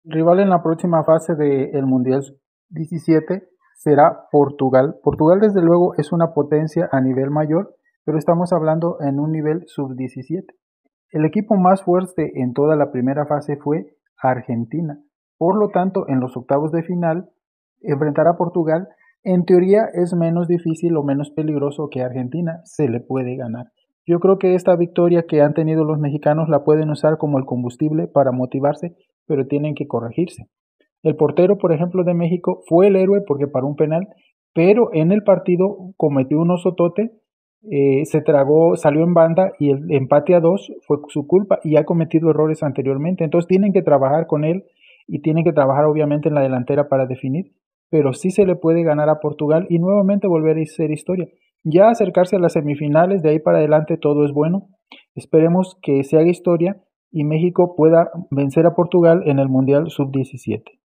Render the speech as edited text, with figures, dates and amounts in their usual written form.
El rival en la próxima fase del Mundial 17 será Portugal. Portugal desde luego es una potencia a nivel mayor, pero estamos hablando en un nivel sub-17. El equipo más fuerte en toda la primera fase fue Argentina. Por lo tanto, en los octavos de final, enfrentar a Portugal en teoría es menos difícil o menos peligroso que Argentina. Se le puede ganar. Yo creo que esta victoria que han tenido los mexicanos la pueden usar como el combustible para motivarse, pero tienen que corregirse. El portero, por ejemplo, de México fue el héroe porque paró un penal, pero en el partido cometió un osotote, se tragó, salió en banda y el empate a dos fue su culpa y ha cometido errores anteriormente. Entonces tienen que trabajar con él y tienen que trabajar obviamente en la delantera para definir, pero sí se le puede ganar a Portugal y nuevamente volver a ser historia. Ya acercarse a las semifinales, de ahí para adelante todo es bueno. Esperemos que se haga historia y México pueda vencer a Portugal en el Mundial Sub-17.